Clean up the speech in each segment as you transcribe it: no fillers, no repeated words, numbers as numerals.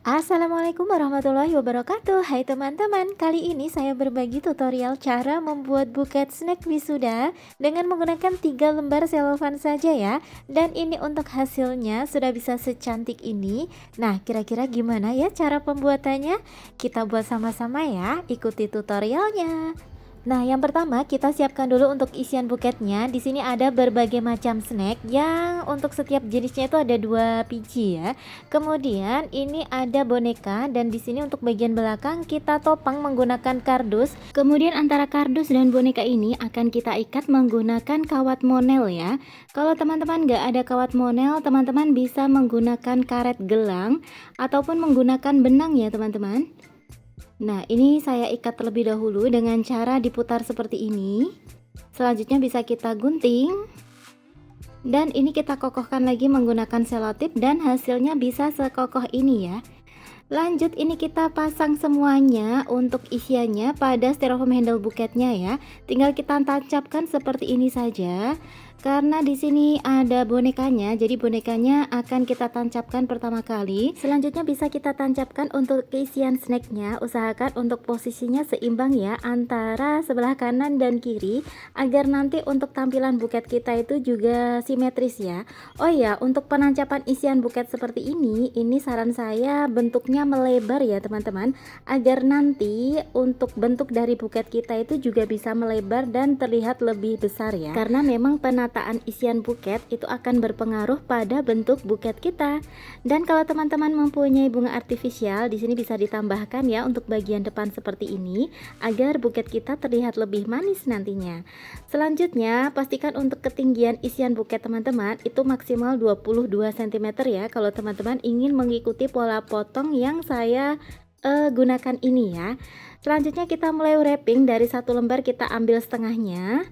Assalamualaikum warahmatullahi wabarakatuh. Hai teman-teman, kali ini saya berbagi tutorial cara membuat buket snack wisuda dengan menggunakan 3 lembar selofan saja ya. Dan ini untuk hasilnya sudah bisa secantik ini. Nah, kira-kira gimana ya cara pembuatannya? Kita buat sama-sama ya, ikuti tutorialnya. Nah, yang pertama kita siapkan dulu untuk isian buketnya. Di sini ada berbagai macam snack yang untuk setiap jenisnya itu ada 2 biji ya. Kemudian ini ada boneka dan di sini untuk bagian belakang kita topang menggunakan kardus. Kemudian antara kardus dan boneka ini akan kita ikat menggunakan kawat monel ya. Kalau teman-teman nggak ada kawat monel, teman-teman bisa menggunakan karet gelang ataupun menggunakan benang ya teman-teman. Nah, ini saya ikat terlebih dahulu dengan cara diputar seperti ini. Selanjutnya bisa kita gunting. Dan ini kita kokohkan lagi menggunakan selotip dan hasilnya bisa sekokoh ini ya. Lanjut, ini kita pasang semuanya untuk isiannya pada styrofoam handle buketnya ya. Tinggal kita tancapkan seperti ini saja. Karena di sini ada bonekanya, jadi bonekanya akan kita tancapkan pertama kali. Selanjutnya bisa kita tancapkan untuk keisian snacknya. Usahakan untuk posisinya seimbang ya antara sebelah kanan dan kiri, agar nanti untuk tampilan buket kita itu juga simetris ya. Oh ya, untuk penancapan isian buket seperti ini saran saya bentuknya melebar ya teman-teman, agar nanti untuk bentuk dari buket kita itu juga bisa melebar dan terlihat lebih besar ya. Karena memang penataan isian buket itu akan berpengaruh pada bentuk buket kita. Dan kalau teman-teman mempunyai bunga artifisial, di sini bisa ditambahkan ya untuk bagian depan seperti ini agar buket kita terlihat lebih manis nantinya. Selanjutnya, pastikan untuk ketinggian isian buket teman-teman itu maksimal 22 cm ya kalau teman-teman ingin mengikuti pola potong yang saya gunakan ini ya. Selanjutnya kita mulai wrapping. Dari 1 lembar kita ambil setengahnya.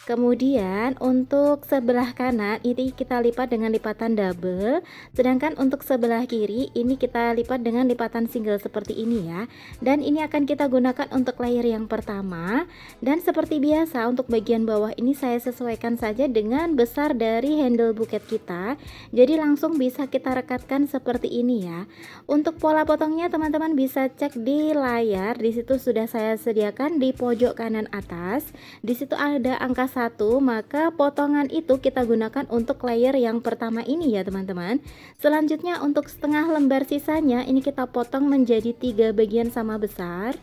Kemudian untuk sebelah kanan ini kita lipat dengan lipatan double, sedangkan untuk sebelah kiri ini kita lipat dengan lipatan single seperti ini ya. Dan ini akan kita gunakan untuk layer yang pertama. Dan seperti biasa untuk bagian bawah ini saya sesuaikan saja dengan besar dari handle buket kita. Jadi langsung bisa kita rekatkan seperti ini ya. Untuk pola potongnya teman-teman bisa cek di layar. Di situ sudah saya sediakan di pojok kanan atas. Di situ ada angka 1, maka potongan itu kita gunakan untuk layer yang pertama ini ya teman-teman. Selanjutnya untuk setengah lembar sisanya ini kita potong menjadi 3 bagian sama besar.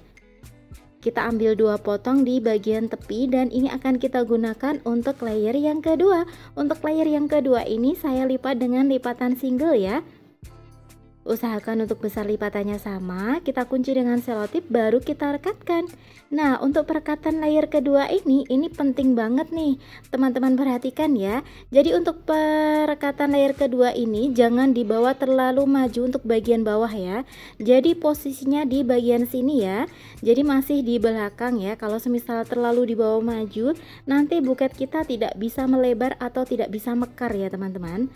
Kita ambil 2 potong di bagian tepi dan ini akan kita gunakan untuk layer yang kedua. Untuk layer yang kedua ini saya lipat dengan lipatan single ya. Usahakan untuk besar lipatannya sama, kita kunci dengan selotip baru kita rekatkan. Nah, untuk perekatan layer kedua ini penting banget nih teman-teman, perhatikan ya. Jadi untuk perekatan layer kedua ini jangan dibawa terlalu maju untuk bagian bawah ya. Jadi posisinya di bagian sini ya. Jadi masih di belakang ya. Kalau semisal terlalu dibawa maju, nanti buket kita tidak bisa melebar atau tidak bisa mekar ya teman-teman.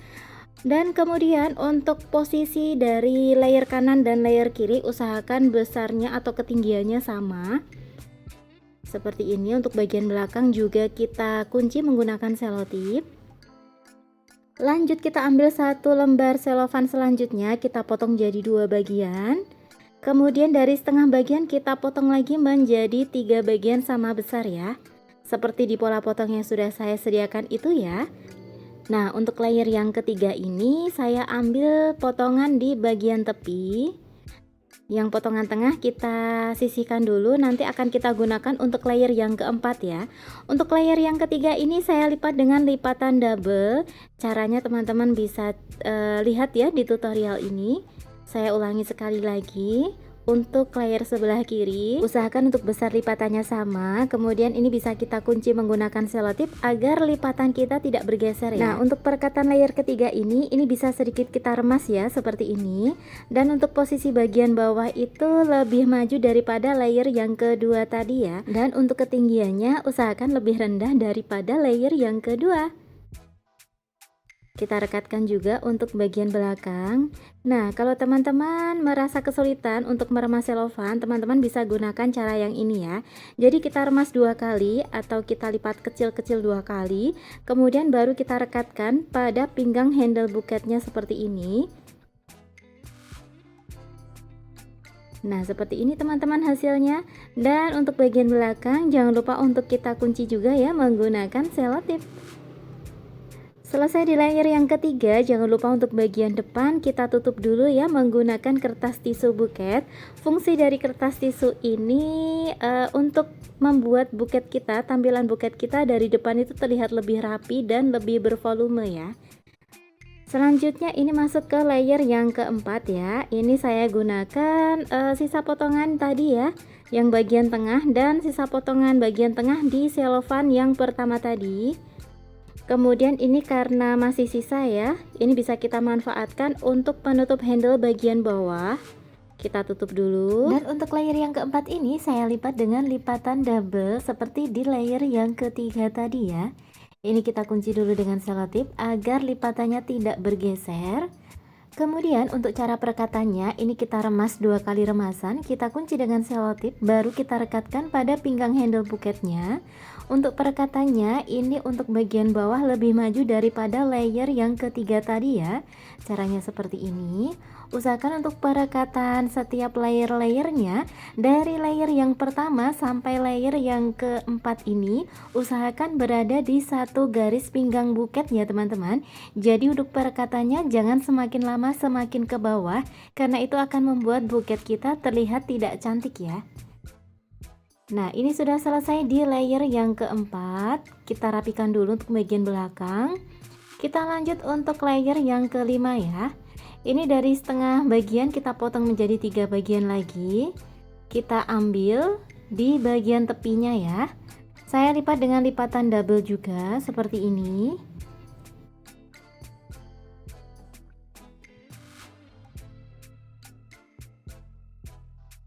Dan kemudian untuk posisi dari layer kanan dan layer kiri usahakan besarnya atau ketinggiannya sama seperti ini. Untuk bagian belakang juga kita kunci menggunakan selotip. Lanjut kita ambil 1 lembar selofan selanjutnya, kita potong jadi 2 bagian. Kemudian dari setengah bagian kita potong lagi menjadi 3 bagian sama besar ya, seperti di pola potong yang sudah saya sediakan itu ya. Nah, untuk layer yang ketiga ini saya ambil potongan di bagian tepi. Yang potongan tengah kita sisihkan dulu, nanti akan kita gunakan untuk layer yang keempat ya. Untuk layer yang ketiga ini saya lipat dengan lipatan double. Caranya teman-teman bisa lihat ya di tutorial ini. Saya ulangi sekali lagi. Untuk layer sebelah kiri usahakan untuk besar lipatannya sama. Kemudian ini bisa kita kunci menggunakan selotip agar lipatan kita tidak bergeser ya. Nah, untuk perekatan layer ketiga ini bisa sedikit kita remas ya seperti ini. Dan untuk posisi bagian bawah itu lebih maju daripada layer yang kedua tadi ya. Dan untuk ketinggiannya usahakan lebih rendah daripada layer yang kedua. Kita rekatkan juga untuk bagian belakang. Nah, kalau teman-teman merasa kesulitan untuk meremas selofan, teman-teman bisa gunakan cara yang ini ya. Jadi kita remas 2 kali atau kita lipat kecil-kecil 2 kali, kemudian baru kita rekatkan pada pinggang handle buketnya seperti ini. Nah, seperti ini teman-teman hasilnya. Dan untuk bagian belakang jangan lupa untuk kita kunci juga ya menggunakan selotip. Selesai di layer yang ketiga, jangan lupa untuk bagian depan kita tutup dulu ya menggunakan kertas tisu buket. Fungsi dari kertas tisu ini untuk membuat buket kita, tampilan buket kita dari depan itu terlihat lebih rapi dan lebih bervolume ya. Selanjutnya ini masuk ke layer yang keempat ya. Ini saya gunakan sisa potongan tadi ya, yang bagian tengah, dan sisa potongan bagian tengah di selofan yang pertama tadi. Kemudian ini karena masih sisa ya, ini bisa kita manfaatkan untuk penutup handle bagian bawah. Kita tutup dulu. Dan untuk layer yang keempat ini saya lipat dengan lipatan double seperti di layer yang ketiga tadi ya. Ini kita kunci dulu dengan selotip agar lipatannya tidak bergeser. Kemudian untuk cara perekatannya, ini kita remas 2 kali remasan, kita kunci dengan selotip, baru kita rekatkan pada pinggang handle buketnya. Untuk perekatannya, ini untuk bagian bawah lebih maju daripada layer yang ketiga tadi ya. Caranya seperti ini. Usahakan untuk perekatan setiap layer-layernya, dari layer yang pertama sampai layer yang keempat ini, usahakan berada di satu garis pinggang buket ya teman-teman. Jadi untuk perekatannya jangan semakin lama semakin ke bawah, karena itu akan membuat buket kita terlihat tidak cantik ya. Nah, ini sudah selesai di layer yang keempat. Kita rapikan dulu untuk bagian belakang. Kita lanjut untuk layer yang kelima ya. Ini dari setengah bagian kita potong menjadi 3 bagian lagi. Kita ambil di bagian tepinya ya. Saya lipat dengan lipatan double juga seperti ini.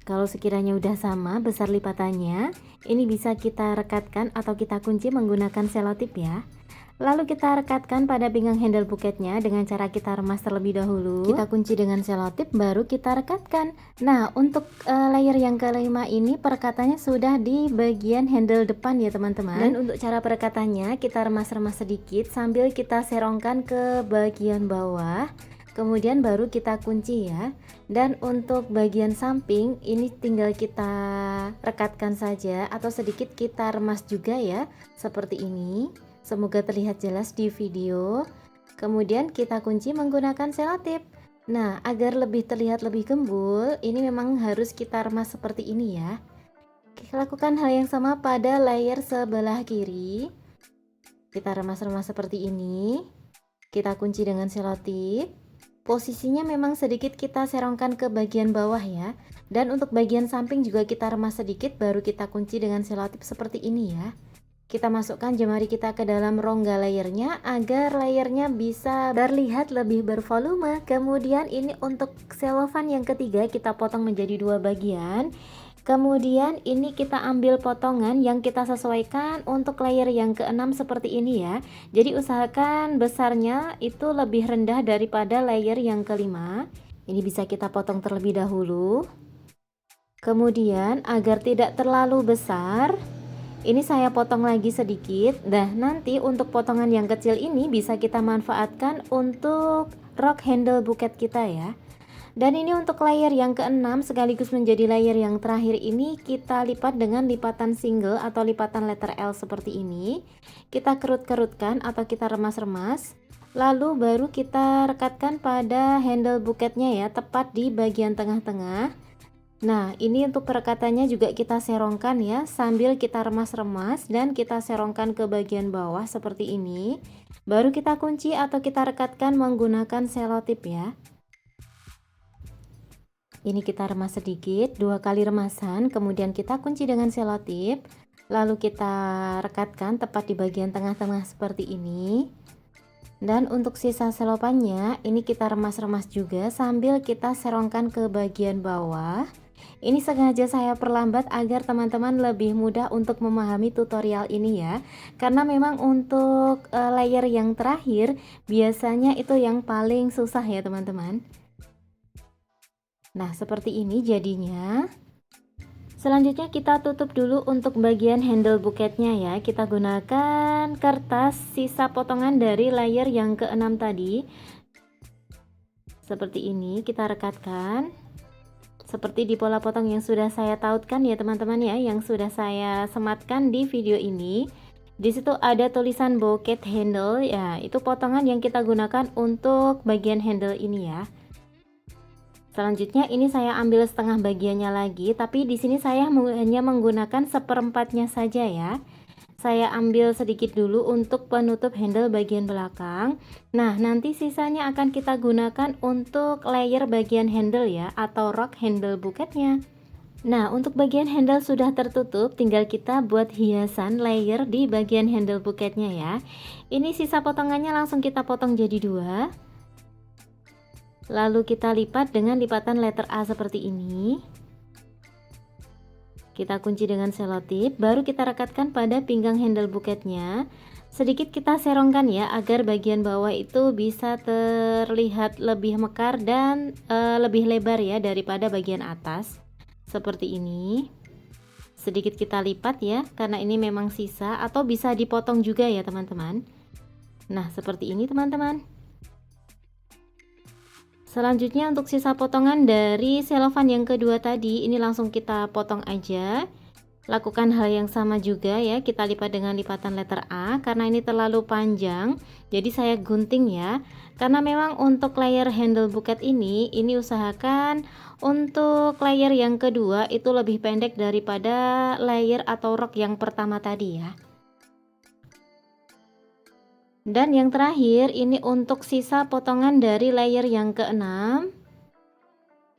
Kalau sekiranya udah sama besar lipatannya, ini bisa kita rekatkan atau kita kunci menggunakan selotip ya. Lalu kita rekatkan pada pinggang handle buketnya dengan cara kita remas terlebih dahulu. Kita kunci dengan selotip baru kita rekatkan. Nah, untuk layer yang kelima ini perekatannya sudah di bagian handle depan ya teman-teman. Dan untuk cara perekatannya kita remas-remas sedikit sambil kita serongkan ke bagian bawah. Kemudian baru kita kunci ya. Dan untuk bagian samping ini tinggal kita rekatkan saja atau sedikit kita remas juga ya, seperti ini. Semoga terlihat jelas di video. Kemudian kita kunci menggunakan selotip. Nah, agar lebih terlihat lebih gembul, ini memang harus kita remas seperti ini ya. Kita lakukan hal yang sama pada layer sebelah kiri. Kita remas-remas seperti ini. Kita kunci dengan selotip. Posisinya memang sedikit kita serongkan ke bagian bawah ya. Dan untuk bagian samping juga kita remas sedikit baru kita kunci dengan selotip seperti ini ya. Kita masukkan jemari kita ke dalam rongga layernya agar layernya bisa terlihat lebih bervolume. Kemudian ini untuk selofan yang ketiga kita potong menjadi 2 bagian. Kemudian ini kita ambil potongan yang kita sesuaikan untuk layer yang keenam seperti ini ya. Jadi usahakan besarnya itu lebih rendah daripada layer yang kelima. Ini bisa kita potong terlebih dahulu. Kemudian agar tidak terlalu besar, ini saya potong lagi sedikit. Nah, nanti untuk potongan yang kecil ini bisa kita manfaatkan untuk rok handle buket kita ya. Dan ini untuk layer yang keenam sekaligus menjadi layer yang terakhir ini kita lipat dengan lipatan single atau lipatan letter L seperti ini. Kita kerut-kerutkan atau kita remas-remas. Lalu baru kita rekatkan pada handle buketnya ya, tepat di bagian tengah-tengah. Nah, ini untuk perekatannya juga kita serongkan ya, sambil kita remas-remas dan kita serongkan ke bagian bawah seperti ini. Baru kita kunci atau kita rekatkan menggunakan selotip ya. Ini kita remas sedikit, 2 kali remasan, kemudian kita kunci dengan selotip. Lalu kita rekatkan tepat di bagian tengah-tengah seperti ini. Dan untuk sisa selopannya, ini kita remas-remas juga sambil kita serongkan ke bagian bawah. Ini sengaja saya perlambat agar teman-teman lebih mudah untuk memahami tutorial ini ya. Karena memang untuk layer yang terakhir biasanya itu yang paling susah ya teman-teman. Nah, seperti ini jadinya. Selanjutnya kita tutup dulu untuk bagian handle buketnya ya. Kita gunakan kertas sisa potongan dari layer yang keenam tadi. Seperti ini kita rekatkan. seperti di pola potong yang sudah saya tautkan ya teman-teman ya, yang sudah saya sematkan di video ini. Di situ ada tulisan bouquet handle ya, itu potongan yang kita gunakan untuk bagian handle ini ya. Selanjutnya ini saya ambil setengah bagiannya lagi, tapi di sini saya hanya menggunakan seperempatnya saja ya. Saya ambil sedikit dulu untuk penutup handle bagian belakang. Nah, nanti sisanya akan kita gunakan untuk layer bagian handle ya, atau rok handle buketnya. Nah, untuk bagian handle sudah tertutup, tinggal kita buat hiasan layer di bagian handle buketnya ya. Ini sisa potongannya langsung kita potong jadi dua. Lalu kita lipat dengan lipatan letter A seperti ini. Kita kunci dengan selotip, baru kita rekatkan pada pinggang handle buketnya. Sedikit kita serongkan ya, agar bagian bawah itu bisa terlihat lebih mekar dan lebih lebar ya daripada bagian atas. Seperti ini. Sedikit kita lipat ya, karena ini memang sisa, atau bisa dipotong juga ya teman-teman. Nah, seperti ini teman-teman. Selanjutnya untuk sisa potongan dari selofan yang kedua tadi, ini langsung kita potong aja. Lakukan hal yang sama juga ya, kita lipat dengan lipatan letter A karena ini terlalu panjang. Jadi saya gunting ya. Karena memang untuk layer handle buket ini usahakan untuk layer yang kedua itu lebih pendek daripada layer atau rok yang pertama tadi ya. Dan yang terakhir ini untuk sisa potongan dari layer yang keenam,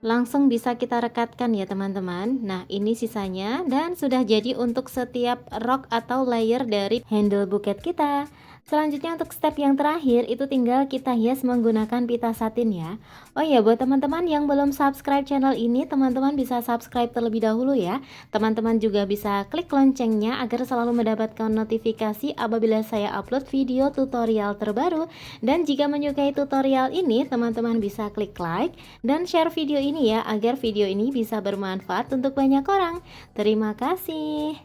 langsung bisa kita rekatkan ya teman-teman. Nah, ini sisanya dan sudah jadi untuk setiap rok atau layer dari handle buket kita. Selanjutnya untuk step yang terakhir itu tinggal kita hias menggunakan pita satin ya. Oh ya, buat teman-teman yang belum subscribe channel ini, teman-teman bisa subscribe terlebih dahulu ya. Teman-teman juga bisa klik loncengnya agar selalu mendapatkan notifikasi apabila saya upload video tutorial terbaru. Dan jika menyukai tutorial ini, teman-teman bisa klik like dan share video ini ya, agar video ini bisa bermanfaat untuk banyak orang. Terima kasih.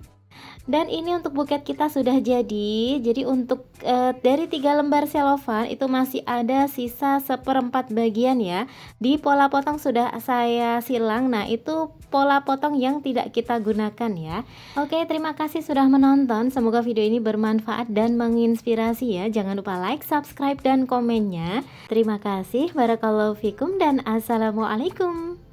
Dan ini untuk buket kita sudah jadi. Jadi untuk dari 3 lembar selofan itu masih ada sisa seperempat bagian ya. Di pola potong sudah saya silang. Nah, itu pola potong yang tidak kita gunakan ya. Oke, terima kasih sudah menonton. Semoga video ini bermanfaat dan menginspirasi ya. Jangan lupa like, subscribe, dan komennya. Terima kasih. Barakallahu fikum dan assalamualaikum.